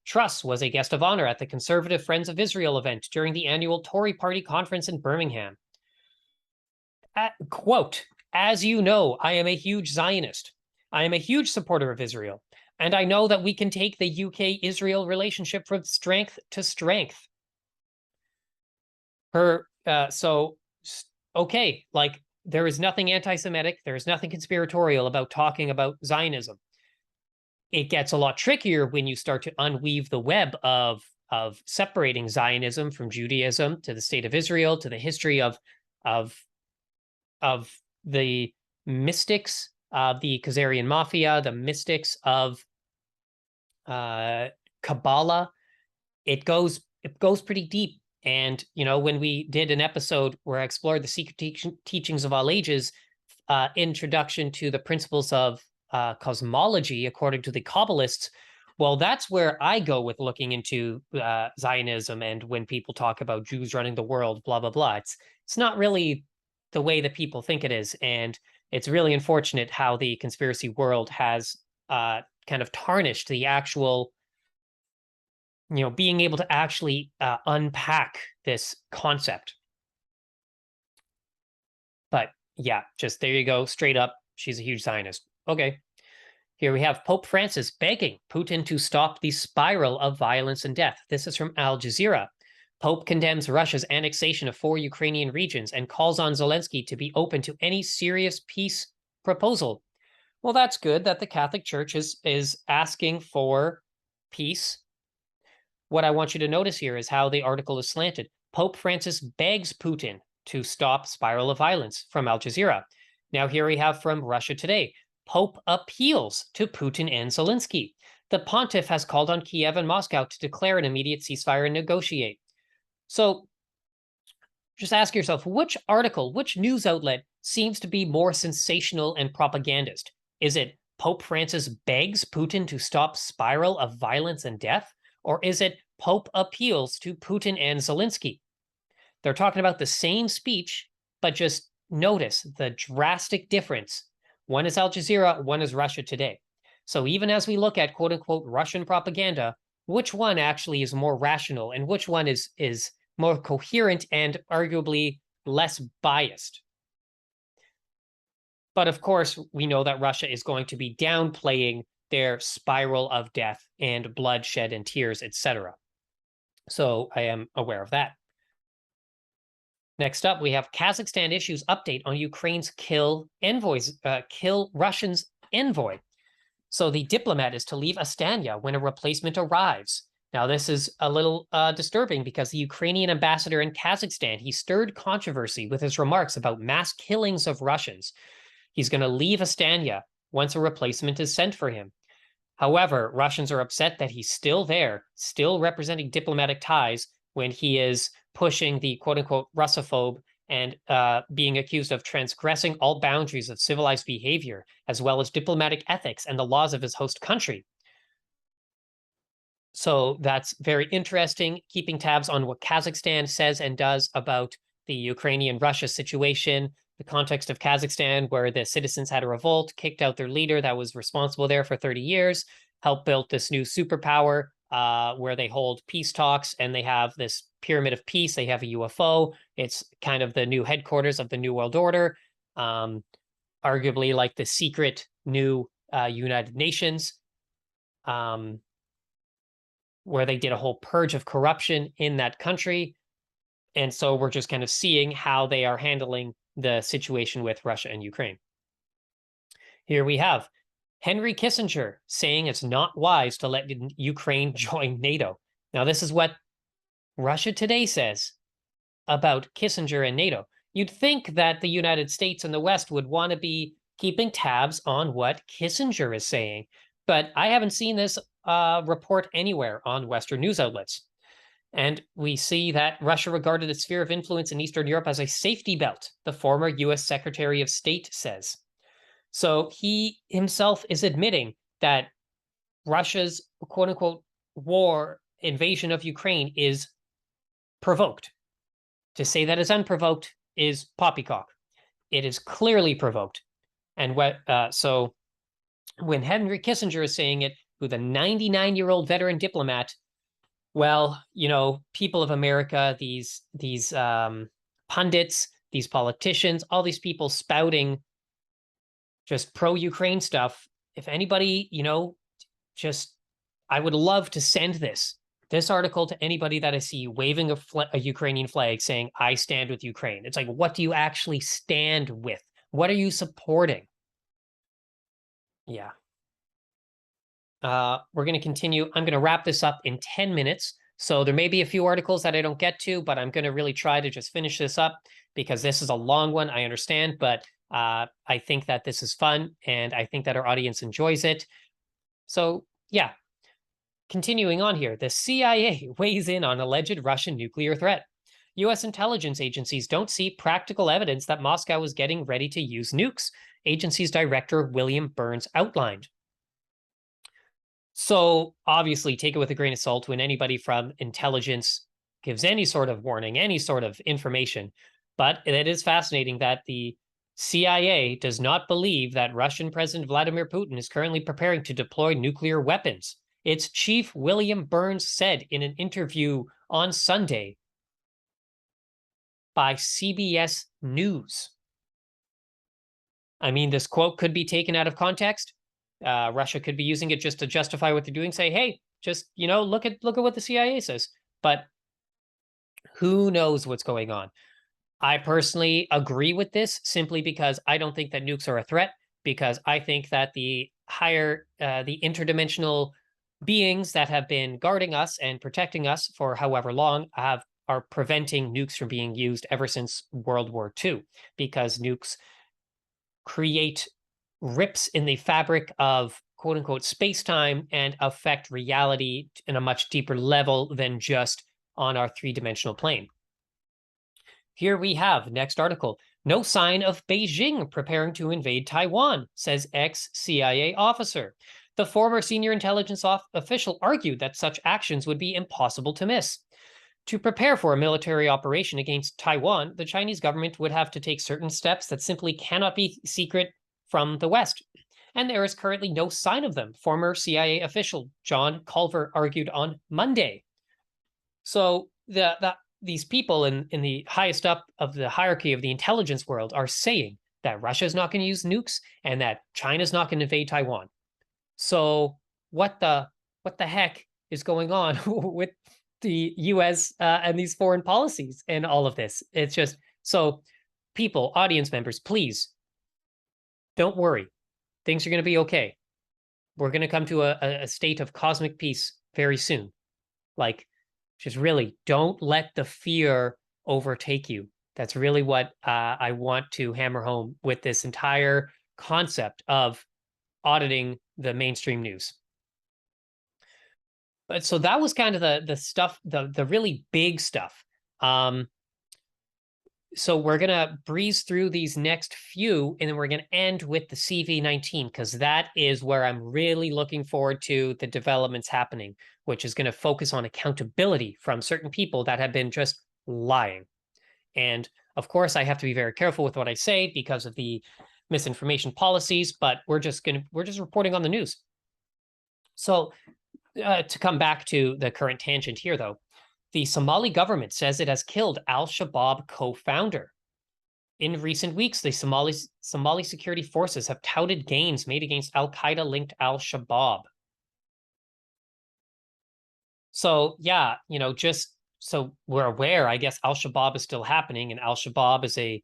[SPEAKER 1] Truss was a guest of honor at the Conservative Friends of Israel event during the annual Tory party conference in Birmingham. Quote, as you know, I am a huge Zionist. I am a huge supporter of Israel, and I know that we can take the UK-Israel relationship from strength to strength. Okay, like, there is nothing anti-Semitic, there is nothing conspiratorial about talking about Zionism. It gets a lot trickier when you start to unweave the web of separating Zionism from Judaism, to the state of Israel, to the history of the mystics of the Khazarian mafia, the mystics of Kabbalah. It goes pretty deep. And, you know, when we did an episode where I explored the secret teachings of all ages, introduction to the principles of cosmology, according to the Kabbalists, well, that's where I go with looking into Zionism. And when people talk about Jews running the world, blah, blah, blah, it's not really the way that people think it is. And it's really unfortunate how the conspiracy world has kind of tarnished the actual, you know, being able to actually unpack this concept. But yeah, just there you go, straight up, she's a huge Zionist. Okay. Here we have Pope Francis begging Putin to stop the spiral of violence and death. This is from Al Jazeera. Pope condemns Russia's annexation of 4 Ukrainian regions and calls on Zelensky to be open to any serious peace proposal. Well, that's good that the Catholic Church is asking for peace. What I want you to notice here is how the article is slanted. Pope Francis begs Putin to stop spiral of violence, from Al Jazeera. Now here we have from Russia Today. Pope appeals to Putin and Zelensky. The pontiff has called on Kiev and Moscow to declare an immediate ceasefire and negotiate. So just ask yourself, which article, which news outlet seems to be more sensational and propagandist? Is it Pope Francis begs Putin to stop spiral of violence and death? Or is it Pope appeals to Putin and Zelensky? They're talking about the same speech, but just notice the drastic difference. One is Al Jazeera, one is Russia Today. So even as we look at quote unquote Russian propaganda, which one actually is more rational and which one is more coherent and arguably less biased? But of course, we know that Russia is going to be downplaying their spiral of death and bloodshed and tears, etc. So I am aware of that. Next up, we have Kazakhstan issues update on Ukraine's kill Russians envoy. So the diplomat is to leave Astana when a replacement arrives. Now, this is a little disturbing because the Ukrainian ambassador in Kazakhstan, he stirred controversy with his remarks about mass killings of Russians. He's going to leave Astana once a replacement is sent for him. However, Russians are upset that he's still there, still representing diplomatic ties when he is pushing the quote-unquote Russophobe and being accused of transgressing all boundaries of civilized behavior, as well as diplomatic ethics and the laws of his host country. So that's very interesting, keeping tabs on what Kazakhstan says and does about the Ukrainian-Russia situation, the context of Kazakhstan, where the citizens had a revolt, kicked out their leader that was responsible there for 30 years, helped build this new superpower where they hold peace talks and they have this pyramid of peace. They have a UFO. It's kind of the new headquarters of the New World Order. arguably like the secret new United Nations, where they did a whole purge of corruption in that country. And so we're just kind of seeing how they are handling the situation with Russia and Ukraine. Here we have Henry Kissinger saying it's not wise to let Ukraine join NATO. Now, this is what Russia Today says about Kissinger and NATO. You'd think that the United States and the West would want to be keeping tabs on what Kissinger is saying, but I haven't seen this report anywhere on Western news outlets. And we see that Russia regarded its sphere of influence in Eastern Europe as a safety belt, the former US Secretary of State says. So he himself is admitting that Russia's quote-unquote war invasion of Ukraine is provoked. To say that it's unprovoked is poppycock. It is clearly provoked. And so when Henry Kissinger is saying it, with a 99-year-old veteran diplomat, well, you know, people of America, these pundits, these politicians, all these people spouting just pro-Ukraine stuff. If anybody, you know, just, I would love to send this article to anybody that I see waving a Ukrainian flag saying, I stand with Ukraine. It's like, what do you actually stand with? What are you supporting? Yeah. We're going to continue. I'm going to wrap this up in 10 minutes. So there may be a few articles that I don't get to, but I'm going to really try to just finish this up because this is a long one, I understand, but I think that this is fun and I think that our audience enjoys it. So yeah, continuing on here, the CIA weighs in on alleged Russian nuclear threat. U.S. intelligence agencies don't see practical evidence that Moscow is getting ready to use nukes, agency's director William Burns outlined. So obviously take it with a grain of salt when anybody from intelligence gives any sort of warning, any sort of information. But it is fascinating that the CIA does not believe that Russian President Vladimir Putin is currently preparing to deploy nuclear weapons. Its chief William Burns said in an interview on Sunday by CBS News. I mean, this quote could be taken out of context. Russia could be using it just to justify what they're doing. Say, hey, just, you know, look at what the CIA says. But who knows what's going on? I personally agree with this simply because I don't think that nukes are a threat, because I think that the higher, the interdimensional beings that have been guarding us and protecting us for however long are preventing nukes from being used ever since World War II, because nukes create rips in the fabric of quote unquote space-time and affect reality in a much deeper level than just on our three-dimensional plane. Here we have next article. No sign of Beijing preparing to invade Taiwan, says ex-CIA officer. The former senior intelligence official argued that such actions would be impossible to miss. To prepare for a military operation against Taiwan, the Chinese government would have to take certain steps that simply cannot be secret from the West, and there is currently no sign of them, former CIA official John Culver argued on Monday. So these people in the highest up of the hierarchy of the intelligence world are saying that Russia is not going to use nukes and that China's not going to invade Taiwan. So what the heck is going on with the US and these foreign policies and all of this? It's just, so people, audience members, please don't worry. Things are going to be okay. We're going to come to a state of cosmic peace very soon. Like, just really don't let the fear overtake you. That's really what I want to hammer home with this entire concept of auditing the mainstream news. But so that was kind of the stuff, the really big stuff. So we're going to breeze through these next few, and then we're going to end with the CV-19, because that is where I'm really looking forward to the developments happening, which is going to focus on accountability from certain people that have been just lying. And of course, I have to be very careful with what I say because of the misinformation policies, but we're just reporting on the news. So to come back to the current tangent here, though, the Somali government says it has killed al-Shabaab co-founder. In recent weeks, the Somali security forces have touted gains made against al-Qaeda-linked al-Shabaab. So, yeah, just so we're aware, I guess al-Shabaab is still happening, and al-Shabaab is a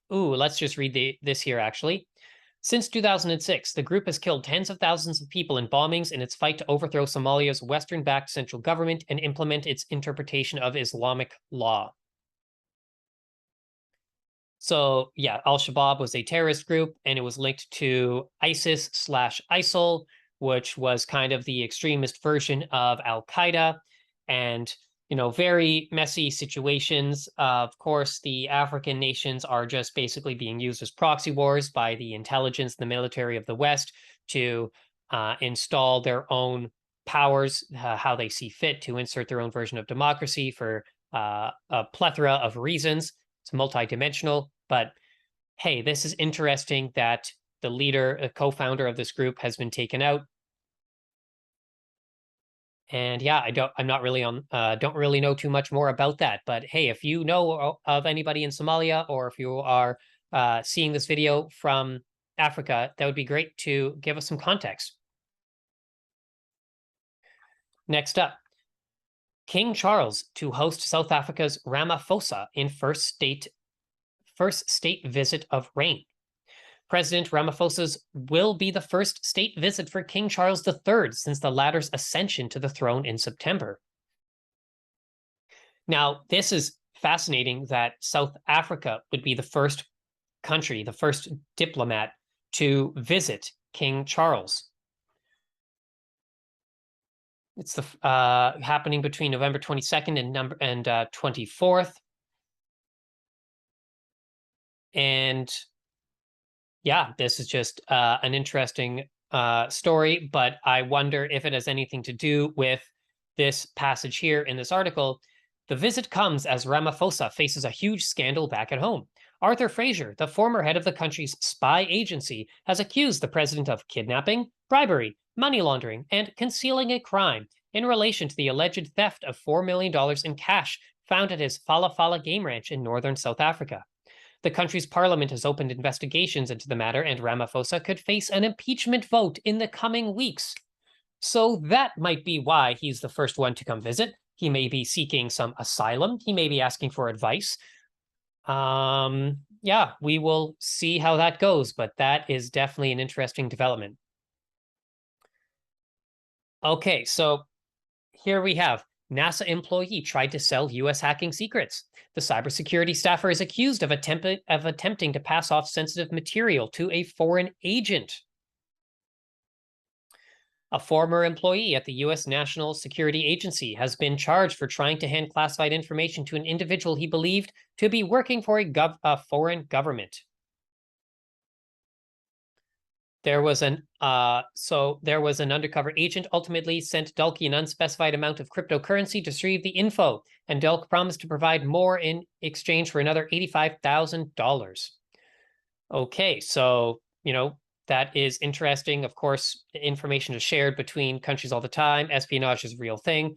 [SPEAKER 1] let's just read this here, actually. Since 2006, the group has killed tens of thousands of people in bombings in its fight to overthrow Somalia's Western-backed central government and implement its interpretation of Islamic law. So, yeah, al-Shabaab was a terrorist group, and it was linked to ISIS/ISIL, which was kind of the extremist version of al-Qaeda. And very messy situations. Of course, the African nations are just basically being used as proxy wars by the intelligence, the military of the West to install their own powers, how they see fit, to insert their own version of democracy for a plethora of reasons. It's multidimensional, but hey, this is interesting that the leader, a co-founder of this group, has been taken out. And yeah, I'm not really don't really know too much more about that. But hey, if you know of anybody in Somalia, or if you are seeing this video from Africa, that would be great to give us some context. Next up, King Charles to host South Africa's Ramaphosa in first state visit of reign. President Ramaphosa's will be the first state visit for King Charles III since the latter's ascension to the throne in September. Now, this is fascinating that South Africa would be the first country, the first diplomat to visit King Charles. It's the happening between November 22nd and 24th. And yeah, this is just an interesting story, but I wonder if it has anything to do with this passage here in this article. The visit comes as Ramaphosa faces a huge scandal back at home. Arthur Fraser, the former head of the country's spy agency, has accused the president of kidnapping, bribery, money laundering, and concealing a crime in relation to the alleged theft of $4 million in cash found at his Fala Fala game ranch in northern South Africa. The country's parliament has opened investigations into the matter, and Ramaphosa could face an impeachment vote in the coming weeks. So that might be why he's the first one to come visit. He may be seeking some asylum. He may be asking for advice. Yeah, we will see how that goes, but that is definitely an interesting development. Okay, so here we have NASA employee tried to sell U.S. hacking secrets. The cybersecurity staffer is accused of attempting to pass off sensitive material to a foreign agent. A former employee at the U.S. National Security Agency has been charged for trying to hand classified information to an individual he believed to be working for a foreign government. There was an undercover agent ultimately sent Dulke an unspecified amount of cryptocurrency to retrieve the info, and Dulke promised to provide more in exchange for another $85,000. Okay, so that is interesting. Of course, information is shared between countries all the time. Espionage is a real thing.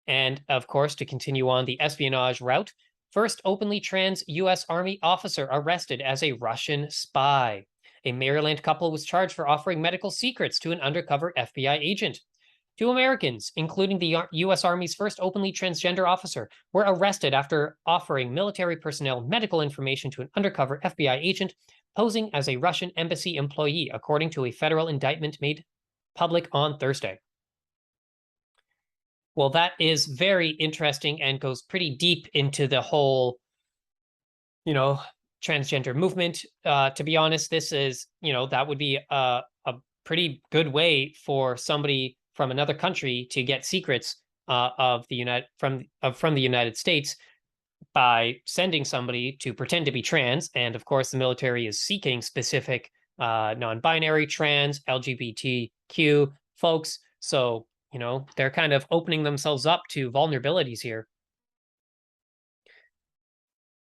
[SPEAKER 1] And of course, to continue on the espionage route, first openly trans U.S. Army officer arrested as a Russian spy. A Maryland couple was charged for offering medical secrets to an undercover FBI agent. 2 Americans, including the U.S. Army's first openly transgender officer, were arrested after offering military personnel medical information to an undercover FBI agent posing as a Russian embassy employee, according to a federal indictment made public on Thursday. Well, that is very interesting and goes pretty deep into the whole, transgender movement. To be honest, this is, that would be a pretty good way for somebody from another country to get secrets from the United States by sending somebody to pretend to be trans. And of course, the military is seeking specific non-binary, trans, LGBTQ folks. So, they're kind of opening themselves up to vulnerabilities here.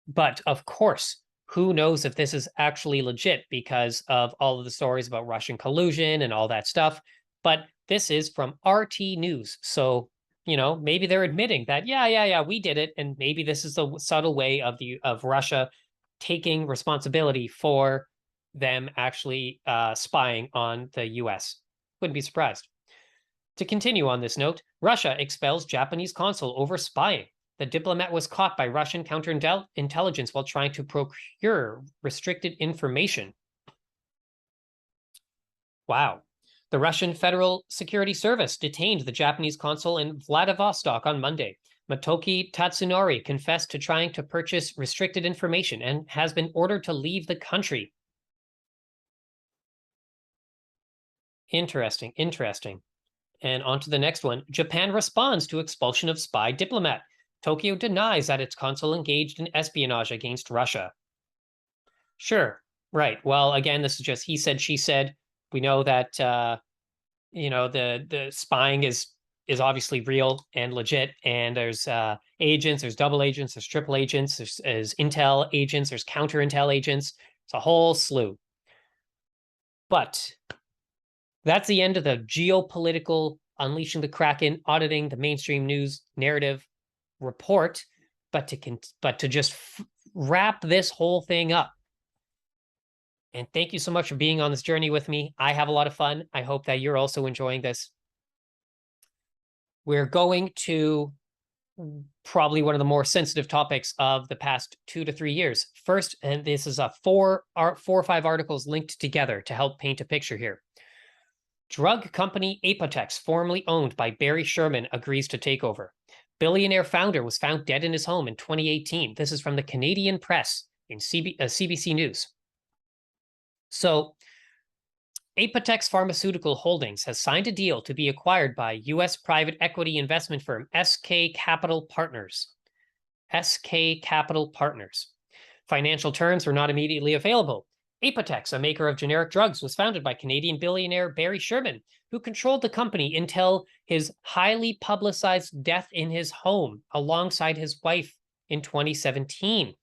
[SPEAKER 1] But of course, who knows if this is actually legit because of all of the stories about Russian collusion and all that stuff. But this is from RT News. So, maybe they're admitting that, yeah, we did it. And maybe this is the subtle way of Russia taking responsibility for them actually spying on the US. Wouldn't be surprised. To continue on this note, Russia expels Japanese consul over spying. The diplomat was caught by Russian counterintelligence while trying to procure restricted information. Wow. The Russian Federal Security Service detained the Japanese consul in Vladivostok on Monday. Motoki Tatsunori confessed to trying to purchase restricted information and has been ordered to leave the country. Interesting, interesting. And on to the next one. Japan responds to expulsion of spy diplomat. Tokyo denies that its consul engaged in espionage against Russia. Sure, right. Well, again, this is just he said, she said. We know that the spying is obviously real and legit, and there's agents, there's double agents, there's triple agents, there's intel agents, there's counter intel agents. It's a whole slew. But that's the end of the geopolitical unleashing the Kraken, auditing the mainstream news narrative report. But to just wrap this whole thing up. And thank you so much for being on this journey with me. I have a lot of fun. I hope that you're also enjoying this. We're going to probably one of the more sensitive topics of the past 2 to 3 years. First, and this is a four or five articles linked together to help paint a picture here. Drug company Apotex, formerly owned by Barry Sherman, agrees to take over. Billionaire founder was found dead in his home in 2018. This is from the Canadian Press in CBC News. So, Apotex Pharmaceutical Holdings has signed a deal to be acquired by U.S. private equity investment firm SK Capital Partners. SK Capital Partners. Financial terms were not immediately available. Apotex, a maker of generic drugs, was founded by Canadian billionaire Barry Sherman, who controlled the company until his highly publicized death in his home alongside his wife in 2017.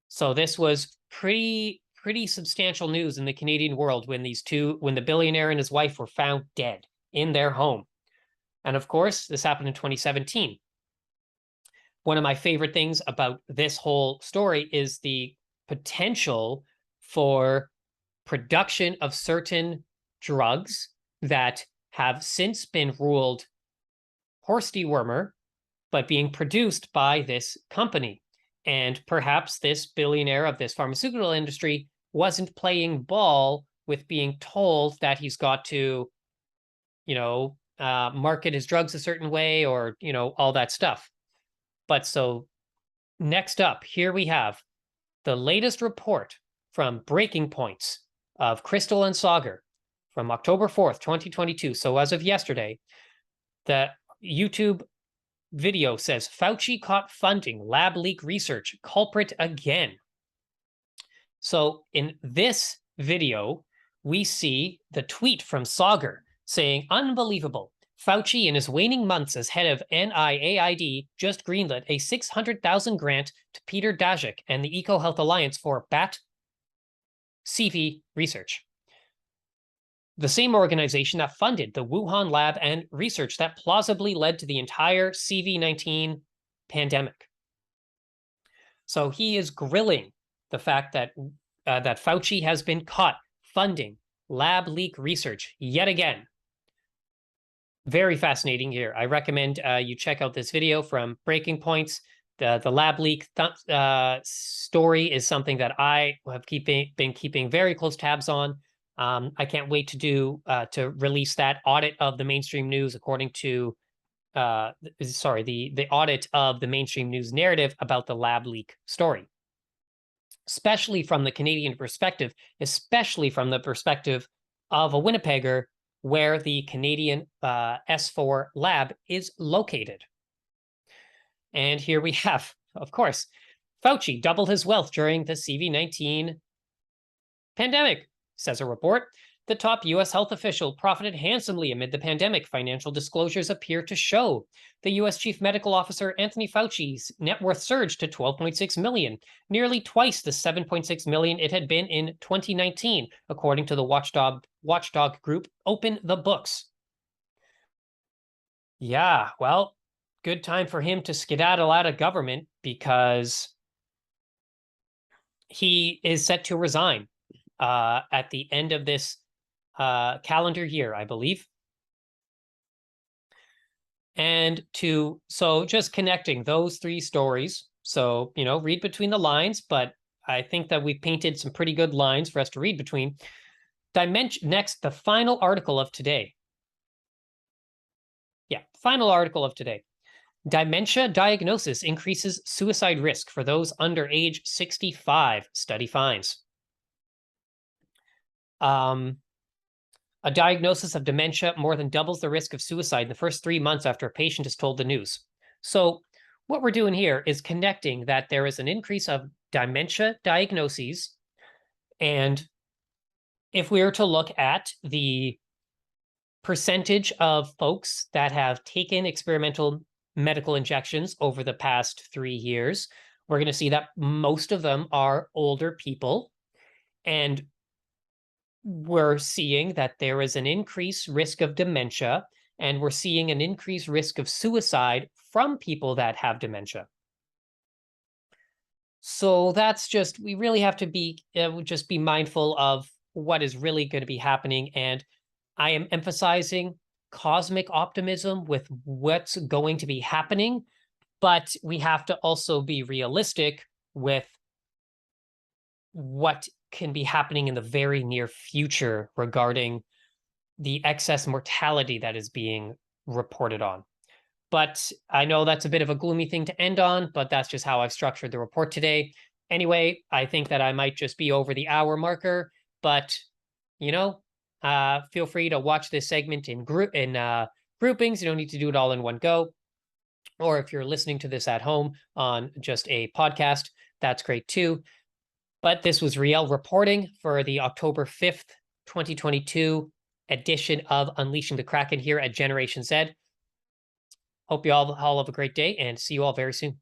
[SPEAKER 1] So this was pretty substantial news in the Canadian world when the billionaire and his wife were found dead in their home. And of course, this happened in 2017. One of my favorite things about this whole story is the potential for production of certain drugs that have since been ruled horse dewormer, but being produced by this company. And perhaps this billionaire of this pharmaceutical industry wasn't playing ball with being told that he's got to, market his drugs a certain way or, all that stuff. But so next up, here we have the latest report from Breaking Points of Crystal and Sauger from October 4th, 2022. So as of yesterday, the YouTube video says Fauci caught funding lab leak research, culprit again. So in this video, we see the tweet from Sauger saying, unbelievable. Fauci, in his waning months as head of NIAID, just greenlit a $600,000 grant to Peter Daszak and the EcoHealth Alliance for bat CV research. The same organization that funded the Wuhan lab and research that plausibly led to the entire CV-19 pandemic. So he is grilling the fact that that Fauci has been caught funding lab leak research yet again. Very fascinating here. I recommend you check out this video from Breaking Points. The lab leak story is something that I have been keeping very close tabs on. I can't wait to release that audit of the mainstream news according to the audit of the mainstream news narrative about the lab leak story, especially from the Canadian perspective, especially from the perspective of a Winnipegger where the Canadian S4 lab is located. And here we have, of course, Fauci doubled his wealth during the CV-19 pandemic, says a report. The top U.S. health official profited handsomely amid the pandemic, financial disclosures appear to show. The U.S. Chief Medical Officer Anthony Fauci's net worth surged to $12.6 million, nearly twice the $7.6 million it had been in 2019, according to the watchdog group Open the Books. Yeah, well, good time for him to skedaddle out of government because he is set to resign at the end of this calendar year, I believe. And so just connecting those three stories. So, read between the lines, but I think that we painted some pretty good lines for us to read between. Next, the final article of today. Yeah, final article of today. Dementia diagnosis increases suicide risk for those under age 65, study finds. A diagnosis of dementia more than doubles the risk of suicide in the first 3 months after a patient is told the news. So what we're doing here is connecting that there is an increase of dementia diagnoses. And if we were to look at the percentage of folks that have taken experimental medical injections over the past 3 years, we're going to see that most of them are older people. And we're seeing that there is an increased risk of dementia, and we're seeing an increased risk of suicide from people that have dementia. So that's just, we really have to be just be mindful of what is really going to be happening. And I am emphasizing cosmic optimism with what's going to be happening, but we have to also be realistic with what can be happening in the very near future regarding the excess mortality that is being reported on. But I know that's a bit of a gloomy thing to end on, but that's just how I've structured the report today. Anyway, I think that I might just be over the hour marker, but feel free to watch this segment in groupings. You don't need to do it all in one go. Or if you're listening to this at home on just a podcast, that's great too. But this was Riel reporting for the October 5th, 2022 edition of Unleashing the Kraken here at Generation Z. Hope you all have a great day and see you all very soon.